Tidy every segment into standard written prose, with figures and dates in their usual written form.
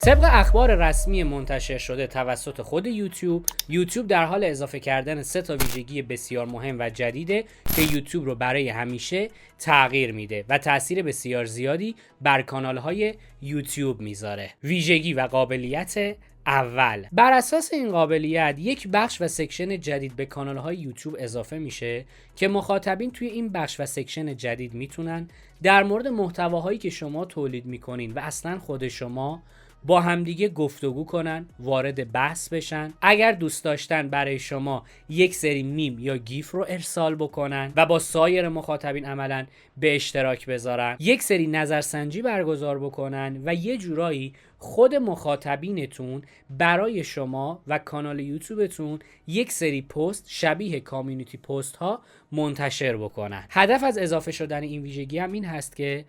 طبق اخبار رسمی منتشر شده توسط خود یوتیوب در حال اضافه کردن 3 ویژگی بسیار مهم و جدیده که یوتیوب رو برای همیشه تغییر میده و تاثیر بسیار زیادی بر کانال‌های یوتیوب میذاره. ویژگی و قابلیت اول، بر اساس این قابلیت یک بخش و سکشن جدید به کانال‌های یوتیوب اضافه میشه که مخاطبین توی این بخش و سکشن جدید میتونن در مورد محتواهایی که شما تولید میکنین و اصلا خود شما با همدیگه گفتگو کنن، وارد بحث بشن. اگر دوست داشتن برای شما یک سری میم یا گیف رو ارسال بکنن و با سایر مخاطبین عملاً به اشتراک بذارن، یک سری نظرسنجی برگزار بکنن و یه جورایی خود مخاطبینتون برای شما و کانال یوتیوبتون یک سری پست شبیه کامیونیتی پست ها منتشر بکنن. هدف از اضافه شدن این ویژگی هم این هست که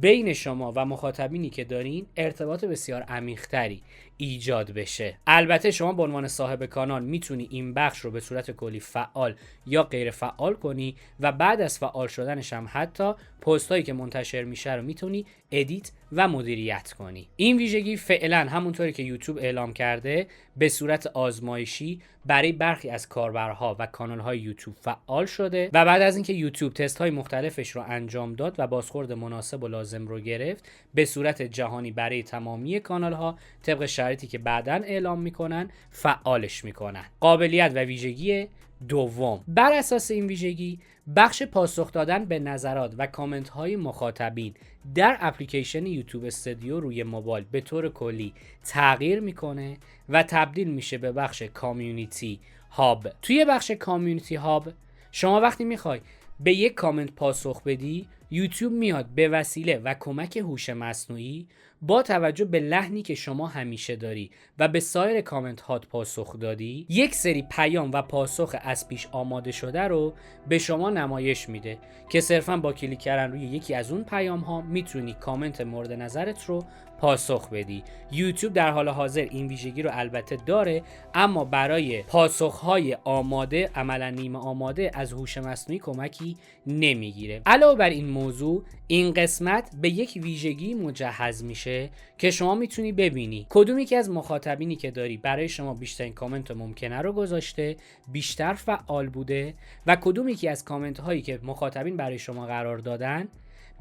بین شما و مخاطبینی که دارین ارتباط بسیار عمیق‌تری ایجاد بشه. البته شما به عنوان صاحب کانال میتونی این بخش رو به صورت کلی فعال یا غیر فعال کنی و بعد از فعال شدنش هم حتی پست هایی که منتشر میشه رو میتونی ادیت و مدیریت کنی. این ویژگی فعلا همونطوری که یوتیوب اعلام کرده به صورت آزمایشی برای برخی از کاربرها و کانال‌های یوتیوب فعال شده و بعد از اینکه یوتیوب تست‌های مختلفش رو انجام داد و بازخورد مناسب و لازم رو گرفت، به صورت جهانی برای تمامی کانال‌ها طبق شرایطی که بعداً اعلام میکنن فعالش میکنن. قابلیت و ویژگی دوم، بر اساس این ویژگی بخش پاسخ دادن به نظرات و کامنت های مخاطبین در اپلیکیشن یوتیوب استودیو روی موبایل به طور کلی تغییر میکنه و تبدیل میشه به بخش کامیونیتی هاب. توی بخش کامیونیتی هاب شما وقتی میخوای به یک کامنت پاسخ بدی، یوتیوب میاد به وسیله و کمک هوش مصنوعی با توجه به لحنی که شما همیشه داری و به سایر کامنت هات پاسخ دادی، یک سری پیام و پاسخ از پیش آماده شده رو به شما نمایش میده که صرفا با کلیک کردن روی یکی از اون پیام ها میتونی کامنت مورد نظرت رو پاسخ بدی. یوتیوب در حال حاضر این ویژگی رو البته داره، اما برای پاسخ‌های آماده، عملاً نیمه آماده، از هوش مصنوعی کمکی نمیگیره. علاوه بر این موضوع، این قسمت به یک ویژگی مجهز میشه که شما میتونی ببینی کدوم یکی از مخاطبینی که داری برای شما بیشترین کامنت ممکنه رو گذاشته، بیشتر فعال بوده و کدوم یکی از کامنت هایی که مخاطبین برای شما قرار دادن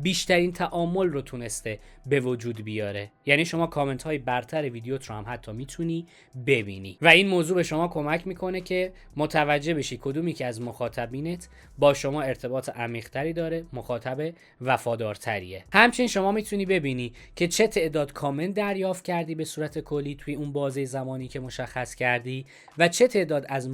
بیشترین تعامل رو تونسته به وجود بیاره. یعنی شما کامنت های برتر ویدیوت رو هم حتی میتونی ببینی و این موضوع به شما کمک میکنه که متوجه بشی کدومی که از مخاطبینت با شما ارتباط عمیق‌تری داره، مخاطب وفادارتریه. همچنین شما میتونی ببینی که چه تعداد کامنت دریافت کردی به صورت کلی توی اون بازه زمانی که مشخص کردی و چه تعداد از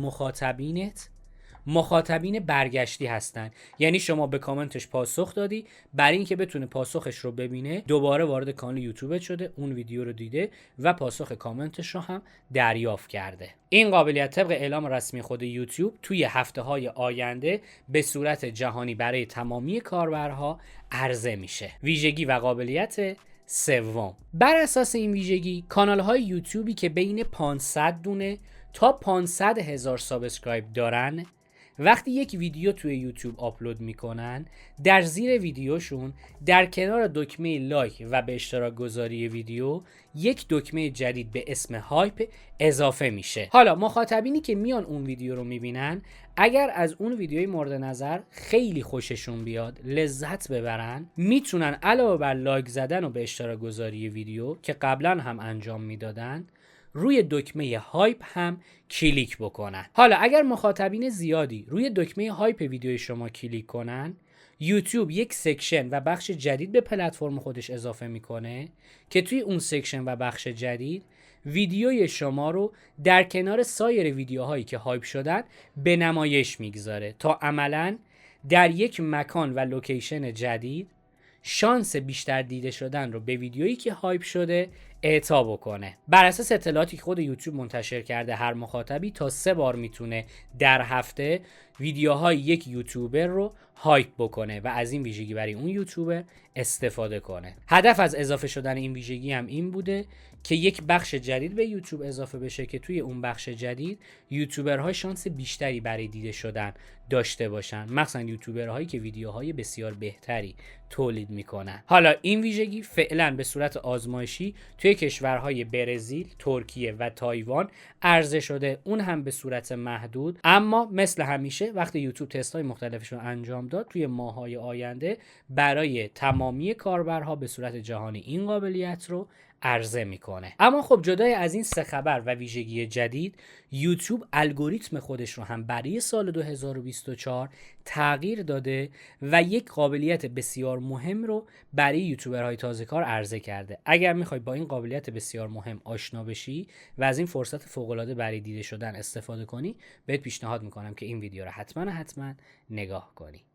مخاطبین برگشتی هستن. یعنی شما به کامنتش پاسخ دادی، برای اینکه بتونه پاسخش رو ببینه دوباره وارد کانال یوتیوب شده، اون ویدیو رو دیده و پاسخ کامنتش رو هم دریافت کرده. این قابلیت طبق اعلام رسمی خود یوتیوب توی هفته‌های آینده به صورت جهانی برای تمامی کاربرها عرضه میشه. ویژگی و قابلیت سوم، بر اساس این ویژگی کانال‌های یوتیوبی که بین 500 دونه تا 500 هزار سابسکرایب دارن، وقتی یک ویدیو توی یوتیوب آپلود میکنن، در زیر ویدیوشون در کنار دکمه لایک و به اشتراک گذاری ویدیو یک دکمه جدید به اسم هایپ اضافه میشه. حالا مخاطبینی که میان اون ویدیو رو میبینن، اگر از اون ویدیوی مورد نظر خیلی خوششون بیاد، لذت ببرن، میتونن علاوه بر لایک زدن و به اشتراک گذاری ویدیو که قبلا هم انجام میدادن، روی دکمه هایپ هم کلیک بکنن. حالا اگر مخاطبین زیادی روی دکمه هایپ ویدیوی شما کلیک کنن، یوتیوب یک سکشن و بخش جدید به پلتفرم خودش اضافه میکنه که توی اون سکشن و بخش جدید ویدیوی شما رو در کنار سایر ویدیوهایی که هایپ شدن به نمایش میگذاره تا عملاً در یک مکان و لوکیشن جدید شانس بیشتر دیده شدن رو به ویدیویی که هایپ شده اعطا بکنه. بر اساس اطلاعاتی که خود یوتیوب منتشر کرده، هر مخاطبی تا 3 بار میتونه در هفته ویدیوهای یک یوتیوبر رو هایپ بکنه و از این ویژگی برای اون یوتیوبر استفاده کنه. هدف از اضافه شدن این ویژگی هم این بوده که یک بخش جدید به یوتیوب اضافه بشه که توی اون بخش جدید یوتیوبرها شانس بیشتری برای دیده شدن داشته باشن، مثلا یوتیوبرهایی که ویدیوهای بسیار بهتری تولید میکنن. حالا این ویژگی فعلا به صورت آزمایشی توی کشورهای برزیل، ترکیه و تایوان عرضه شده، اون هم به صورت محدود، اما مثل همیشه وقتی یوتیوب تست‌های مختلفش رو انجام داد توی ماه‌های آینده برای تمامی کاربرها به صورت جهانی این قابلیت رو عرضه میکنه. اما خب جدای از این سه خبر و ویژگی جدید، یوتیوب الگوریتم خودش رو هم برای سال 2024 تغییر داده و یک قابلیت بسیار مهم رو برای یوتیوبرهای تازه کار عرضه کرده. اگر میخوای با این قابلیت بسیار مهم آشنا بشی و از این فرصت فوق‌العاده برای دیده شدن استفاده کنی، بهت پیشنهاد میکنم که این ویدیو رو حتما نگاه کنی.